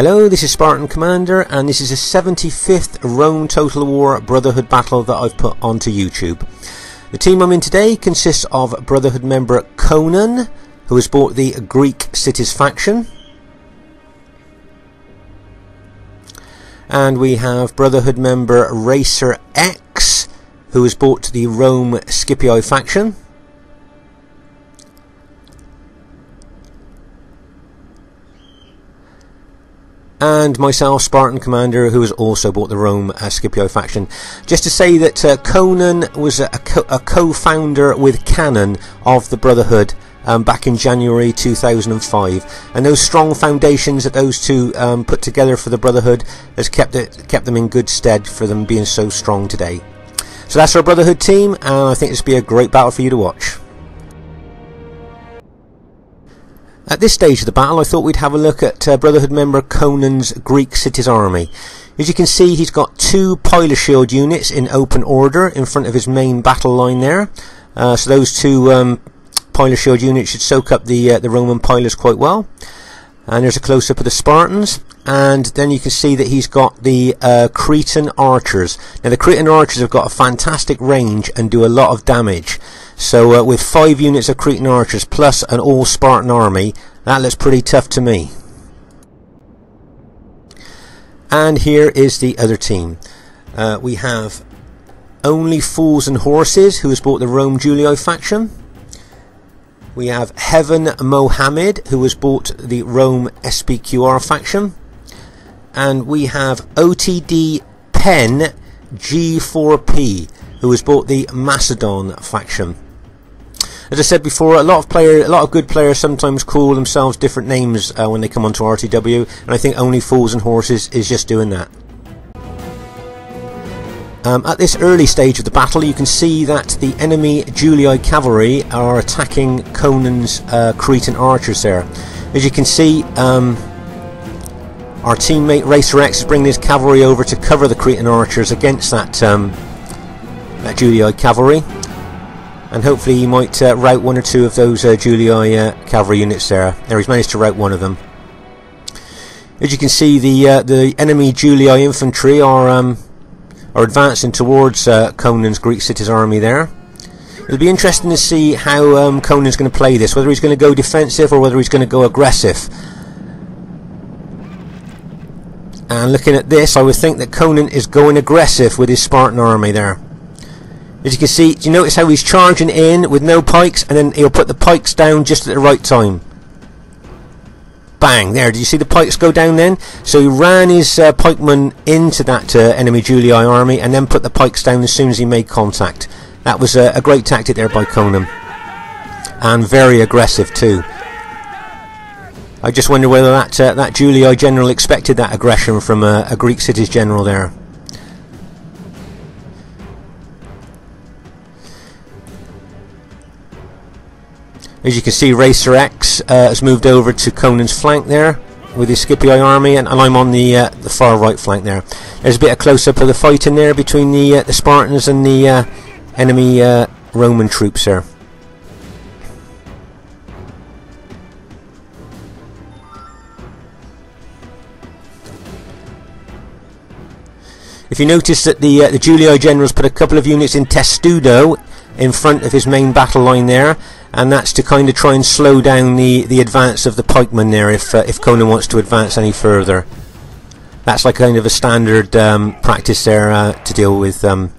Hello, this is Spartan Commander, and this is a 75th Rome Total War Brotherhood battle that I've put onto YouTube. The team I'm in today consists of Brotherhood member Conan, who has bought the Greek Cities faction. And we have Brotherhood member Racer X, who has bought the Rome Scipii faction. And myself, Spartan Commander, who has also bought the Rome Scipii faction. Just to say that Conan was a co-founder with Canon of the Brotherhood back in January 2005, and those strong foundations that those two put together for the Brotherhood has kept them in good stead for them being so strong today. So that's our Brotherhood team, and I think this will be a great battle for you to watch. At this stage of the battle, I thought we'd have a look at Brotherhood member Conan's Greek Cities army. As you can see, he's got two Pilot Shield units in open order in front of his main battle line there. So those two Pilot Shield units should soak up the Roman pilots quite well. And there's a close-up of the Spartans. And then you can see that he's got the Cretan archers. Now the Cretan archers have got a fantastic range and do a lot of damage. So with 5 units of Cretan archers plus an all Spartan army, that looks pretty tough to me. And here is the other team. We have Only Fools and Horses, who has bought the Rome Julii faction. We have Heaven Mohammed, who has bought the Rome SPQR faction. And we have OTD Pen G4P, who has bought the Macedon faction. As I said before, a lot of good players sometimes call themselves different names when they come onto RTW, and I think Only Fools and Horses is just doing that. At this early stage of the battle, you can see that the enemy Julii cavalry are attacking Conan's Cretan archers there. As you can see, our teammate Racer X is bringing his cavalry over to cover the Cretan archers against that Julii cavalry, and hopefully he might rout one or two of those Julii cavalry units there. There, he's managed to rout one of them. As you can see, the enemy Julii infantry are advancing towards Conan's Greek Cities army there. It'll be interesting to see how Conan's going to play this, whether he's going to go defensive or whether he's going to go aggressive. And looking at this, I would think that Conan is going aggressive with his Spartan army there. As you can see, do you notice how he's charging in with no pikes, and then he'll put the pikes down just at the right time. Bang! There, did you see the pikes go down then? So he ran his pikemen into that enemy Julii army and then put the pikes down as soon as he made contact. That was a great tactic there by Conan. And very aggressive too. I just wonder whether that Julii general expected that aggression from a Greek Cities general there. As you can see, Racer X has moved over to Conan's flank there with his Scipii army, and I'm on the far right flank there. There's a bit of close-up of the fight in there between the Spartans and the enemy Roman troops there. If you notice that the Julii generals put a couple of units in Testudo in front of his main battle line there, and that's to kind of try and slow down the advance of the pikemen there if Conan wants to advance any further. That's like kind of a standard practice there to deal with a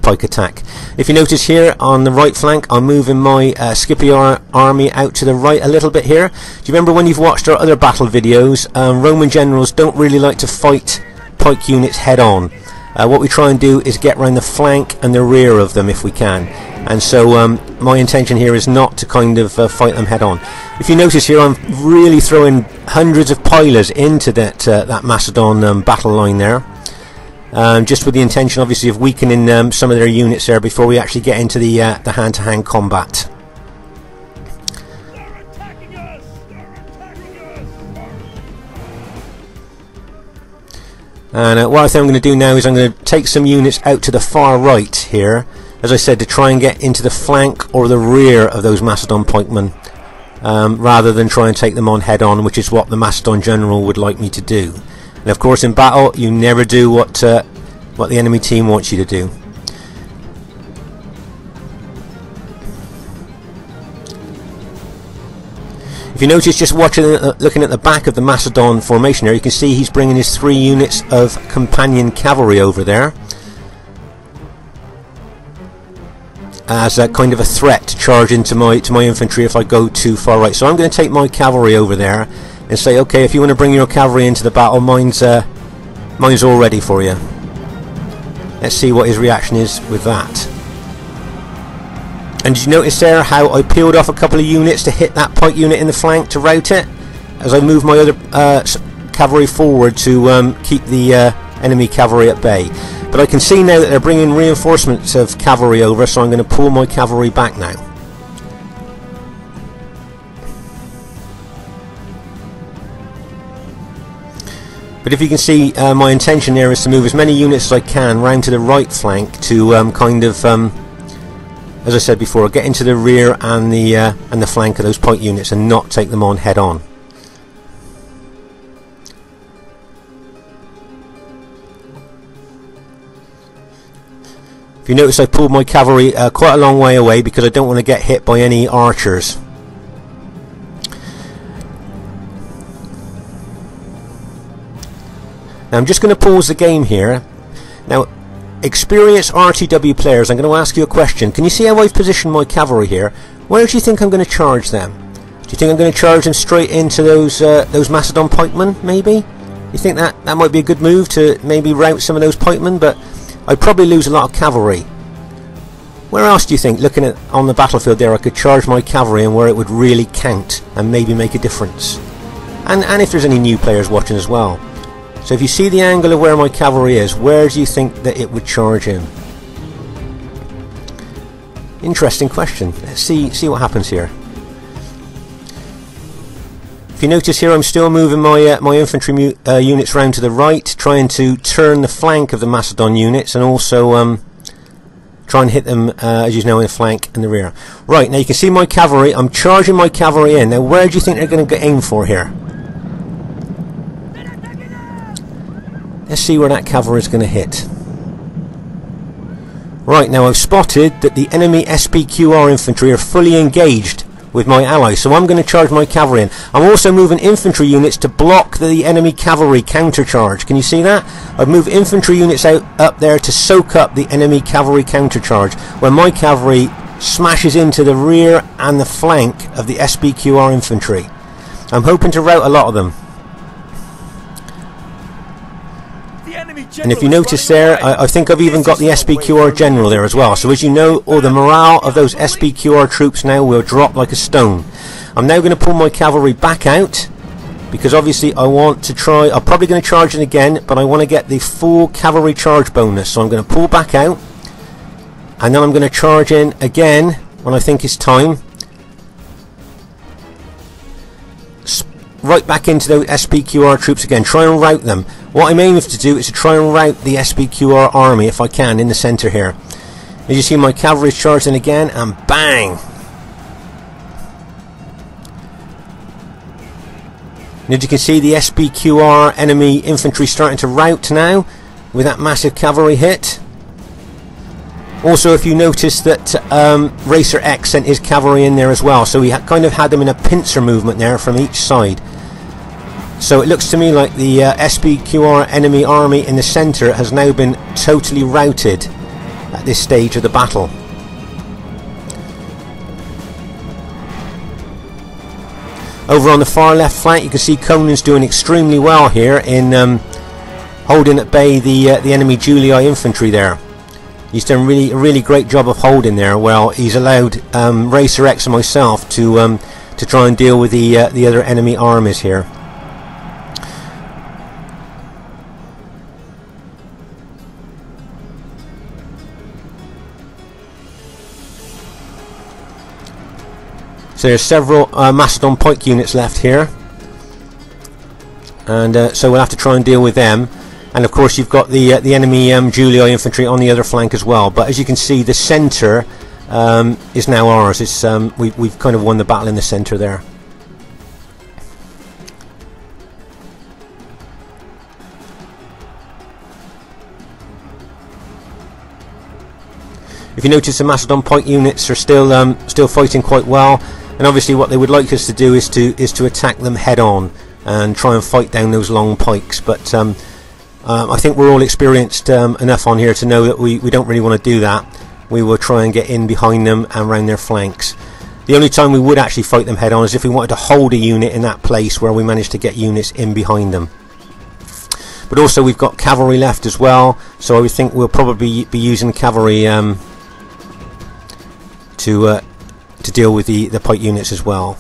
pike attack. If you notice here on the right flank, I'm moving my Scipii army out to the right a little bit here. Do you remember when you've watched our other battle videos, Roman generals don't really like to fight pike units head on. What we try and do is get around the flank and the rear of them if we can, and so my intention here is not to kind of fight them head on. If you notice here, I'm really throwing hundreds of pilers into that Macedon battle line there, just with the intention obviously of weakening some of their units there before we actually get into the hand-to-hand combat. And what I think I'm going to do now is I'm going to take some units out to the far right here, as I said, to try and get into the flank or the rear of those Macedon pikemen. rather than try and take them on head on, which is what the Macedon general would like me to do. And of course in battle you never do what the enemy team wants you to do. If you notice, just looking at the back of the Macedon formation there, you can see he's bringing his 3 units of companion cavalry over there as a kind of a threat to charge into my infantry if I go too far right. So I'm going to take my cavalry over there and say, okay, if you want to bring your cavalry into the battle, mine's all ready for you. Let's see what his reaction is with that. And did you notice there how I peeled off a couple of units to hit that pike unit in the flank to rout it, as I moved my other cavalry forward to keep the enemy cavalry at bay. But I can see now that they're bringing reinforcements of cavalry over, so I'm going to pull my cavalry back now. But if you can see, my intention there is to move as many units as I can round to the right flank to as I said before, get into the rear and the flank of those pike units and not take them on head on. If you notice, I pulled my cavalry quite a long way away because I don't want to get hit by any archers. Now I'm just going to pause the game here. Now, experienced RTW players, I'm going to ask you a question. Can you see how I've positioned my cavalry here? Where do you think I'm going to charge them? Do you think I'm going to charge them straight into those Macedon pikemen, maybe? You think that might be a good move to maybe rout some of those pikemen? But I'd probably lose a lot of cavalry. Where else do you think, looking at on the battlefield there, I could charge my cavalry and where it would really count and maybe make a difference? And if there's any new players watching as well. So if you see the angle of where my cavalry is, where do you think that it would charge in? Interesting question. Let's see what happens here. If you notice here, I'm still moving my infantry units round to the right, trying to turn the flank of the Macedon units and also try and hit them, as you know, in the flank and the rear. Right, now you can see my cavalry. I'm charging my cavalry in. Now where do you think they're going to aim for here? Let's see where that cavalry is going to hit. Right, now I've spotted that the enemy SPQR infantry are fully engaged with my allies, so I'm going to charge my cavalry in. I'm also moving infantry units to block the enemy cavalry countercharge. Can you see that? I've moved infantry units up there to soak up the enemy cavalry countercharge when my cavalry smashes into the rear and the flank of the SPQR infantry. I'm hoping to rout a lot of them. And if you notice there, I think I've even got the SPQR general there as well. So as you know, the morale of those SPQR troops now will drop like a stone. I'm now going to pull my cavalry back out because obviously I want to try, I'm probably going to charge in again, but I want to get the full cavalry charge bonus. So I'm going to pull back out and then I'm going to charge in again when I think it's time. Right back into those SPQR troops again, try and rout them. What I'm aiming to do is to try and rout the SPQR army if I can in the centre here. As you see, my cavalry is charged in again and bang! And as you can see, the SPQR enemy infantry starting to rout now with that massive cavalry hit. Also, if you notice that Racer X sent his cavalry in there as well, so he kind of had them in a pincer movement there from each side. So it looks to me like the SPQR enemy army in the centre has now been totally routed at this stage of the battle. Over on the far left flank, you can see Conan's doing extremely well here in holding at bay the enemy Julii infantry there. He's done a really great job of holding there. Well, he's allowed Racer X and myself to try and deal with the other enemy armies here. So there's several Macedon pike units left here, and so we'll have to try and deal with them. And of course you've got the enemy Julii infantry on the other flank as well. But as you can see, the centre is now ours. It's we've kind of won the battle in the centre there. If you notice, the Macedon pike units are still fighting quite well, and obviously what they would like us to do is to attack them head on and try and fight down those long pikes. But I think we're all experienced enough on here to know that we don't really want to do that. We will try and get in behind them and round their flanks. The only time we would actually fight them head on is if we wanted to hold a unit in that place where we managed to get units in behind them. But also we've got cavalry left as well, so I would think we'll probably be using cavalry to deal with the pike units as well.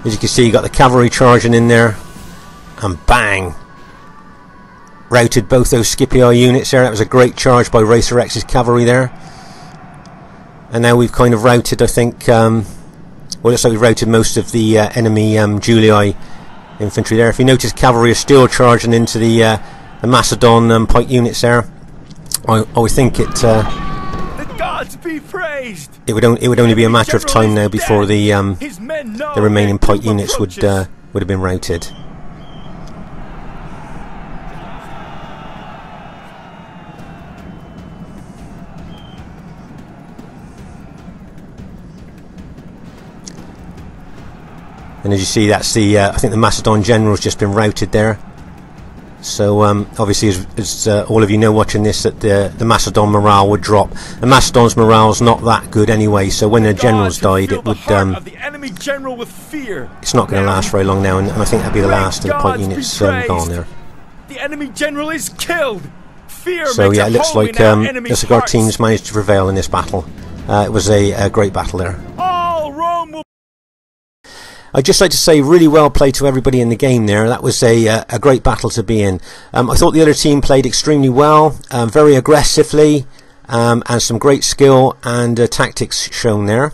As you can see, you got the cavalry charging in there, and bang! Routed both those Scipii units there. That was a great charge by Racer X's cavalry there. And now we've kind of routed, I think, well, it looks like we've routed most of the enemy Julii infantry there. If you notice, cavalry are still charging into the Macedon pike units there. I would think the gods be praised. It would only be a matter of time now before the remaining pike units would have been routed. And as you see, that's I think the Macedon general's just been routed there. So obviously, as all of you know watching this, that the Macedon morale would drop. The Macedon's morale's not that good anyway, so when their generals died, it would it's not going to last very long now, and I think that'd be the last of the pike units gone there. The enemy general is killed. Fear. So yeah, it looks like our teams managed to prevail in this battle. It was a great battle there. All Rome will. I'd just like to say really well played to everybody in the game there. That was a great battle to be in. I thought the other team played extremely well, very aggressively, and some great skill and tactics shown there.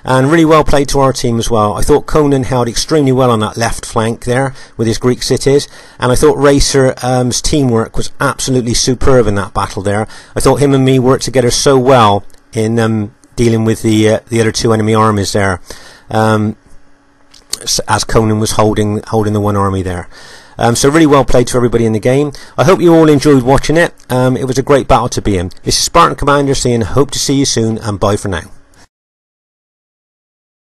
And really well played to our team as well. I thought Conan held extremely well on that left flank there with his Greek cities, and I thought Racer's teamwork was absolutely superb in that battle there. I thought him and me worked together so well in dealing with the other two enemy armies there. As Conan was holding the one army there. So really well played to everybody in the game. I hope you all enjoyed watching it. It was a great battle to be in. This is Spartan Commander saying hope to see you soon, and bye for now.